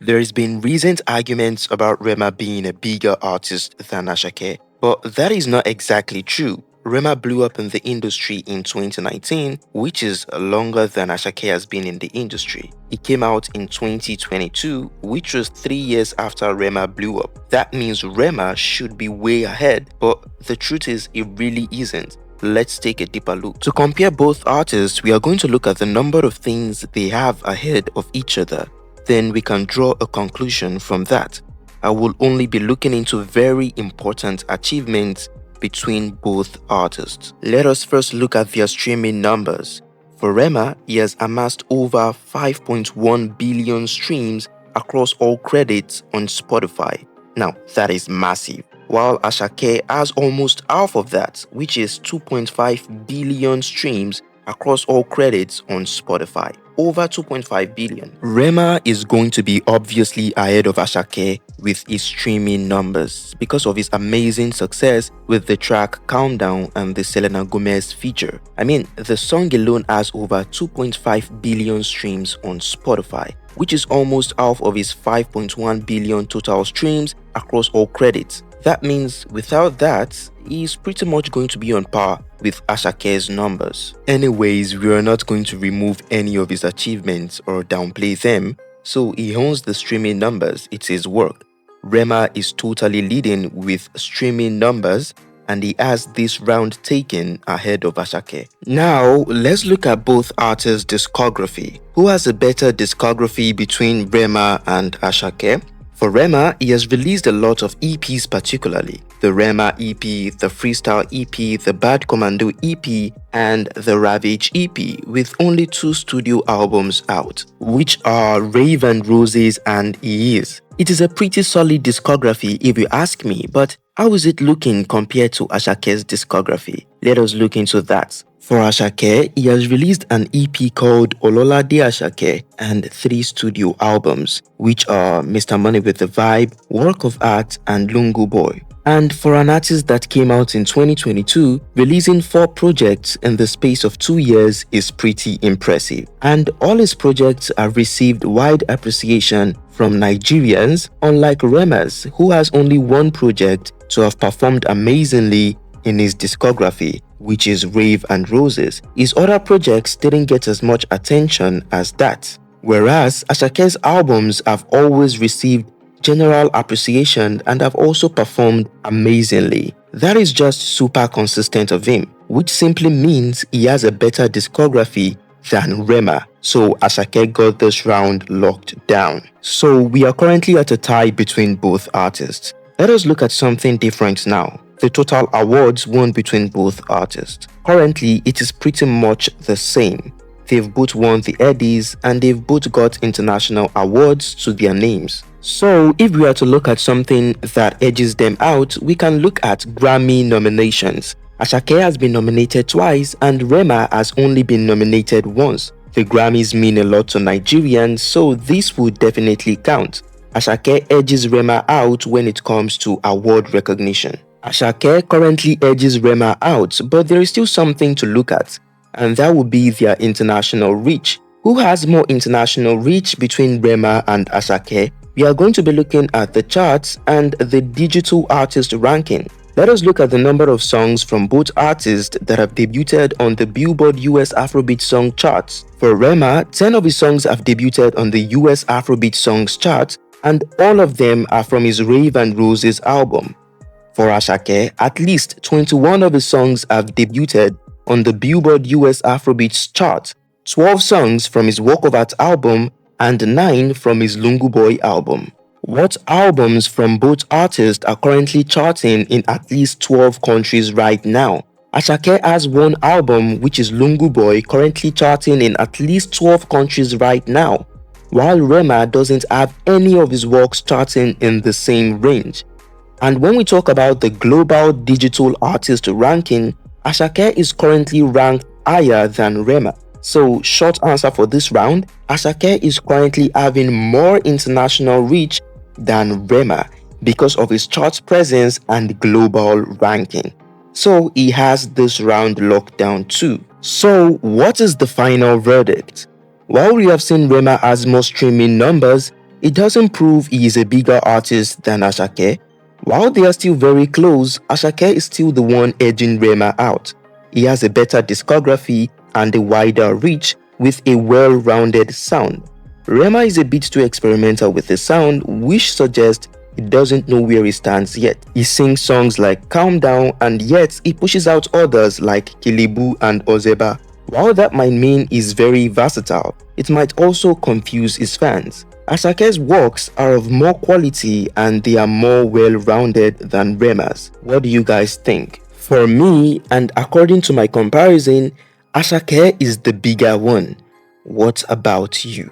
There's been recent arguments about Rema being a bigger artist than Asake, but that is not exactly true. Rema blew up in the industry in 2019, which is longer than Asake has been in the industry. It came out in 2022, which was 3 years after Rema blew up. That means Rema should be way ahead, but the truth is it really isn't. Let's take a deeper look. To compare both artists, we are going to look at the number of things they have ahead of each other. Then we can draw a conclusion from that. I will only be looking into very important achievements between both artists. Let us first look at their streaming numbers. For Rema, he has amassed over 5.1 billion streams across all credits on Spotify. Now, that is massive. While Asake has almost half of that, which is 2.5 billion streams across all credits on Spotify. Over 2.5 billion. Rema is going to be obviously ahead of Asake with his streaming numbers because of his amazing success with the track Calm Down and the Selena Gomez feature. I mean, the song alone has over 2.5 billion streams on Spotify, which is almost half of his 5.1 billion total streams across all credits. That means without that, he's pretty much going to be on par with Asake's numbers. Anyways, we are not going to remove any of his achievements or downplay them, so he owns the streaming numbers, it's his work. Rema is totally leading with streaming numbers and he has this round taken ahead of Asake. Now, let's look at both artists' discography. Who has a better discography between Rema and Asake? For Rema, he has released a lot of EPs particularly. The Rema EP, the Freestyle EP, the Bad Commando EP, and the Ravage EP, with only 2 studio albums out, which are Rave and Roses and He Is. It is a pretty solid discography if you ask me, but how is it looking compared to Asake's discography? Let us look into that. For Asake, he has released an EP called Olola de Asake and 3 studio albums, which are Mr. Money with the Vibe, Work of Art, and Lungu Boy. And for an artist that came out in 2022, releasing 4 projects in the space of 2 years is pretty impressive. And all his projects have received wide appreciation from Nigerians, unlike Rema's, who has only 1 project to have performed amazingly in his discography, which is Rave and Roses. His other projects didn't get as much attention as that. Whereas Asake's albums have always received general appreciation and have also performed amazingly. That is just super consistent of him, which simply means he has a better discography than Rema. So Asake got this round locked down. So we are currently at a tie between both artists. Let us look at something different now. The total awards won between both artists. Currently, it is pretty much the same. They've both won the Eddies and they've both got international awards to their names. So if we are to look at something that edges them out, we can look at Grammy nominations. Asake has been nominated twice and Rema has only been nominated once. The Grammys mean a lot to Nigerians, so this would definitely count. Asake edges Rema out when it comes to award recognition. Asake currently edges Rema out, but there is still something to look at, and that would be their international reach. Who has more international reach between Rema and Asake? We are going to be looking at the charts and the digital artist ranking. Let us look at the number of songs from both artists that have debuted on the Billboard US Afrobeat Song charts. For Rema, 10 of his songs have debuted on the US Afrobeat Songs chart, and all of them are from his Rave and Roses album. For Asake, at least 21 of his songs have debuted on the Billboard US Afrobeats chart, 12 songs from his Work of Art album, and 9 from his Lungu Boy album. What albums from both artists are currently charting in at least 12 countries right now? Asake has 1 album, which is Lungu Boy, currently charting in at least 12 countries right now, while Rema doesn't have any of his works charting in the same range. And when we talk about the global digital artist ranking, Asake is currently ranked higher than Rema. So, short answer for this round, Asake is currently having more international reach than Rema because of his chart presence and global ranking. So, he has this round locked down too. So, what is the final verdict? While we have seen Rema has more streaming numbers, It doesn't prove he is a bigger artist than Asake. While they are still very close, Asake is still the one edging Rema out. He has a better discography and a wider reach with a well-rounded sound. Rema is a bit too experimental with his sound, which suggests he doesn't know where he stands yet. He sings songs like Calm Down, and yet he pushes out others like Kilibu and Ozeba. While that might mean he's very versatile, it might also confuse his fans. Asake's works are of more quality and they are more well-rounded than Rema's. What do you guys think? For me, and according to my comparison, Asake is the bigger one. What about you?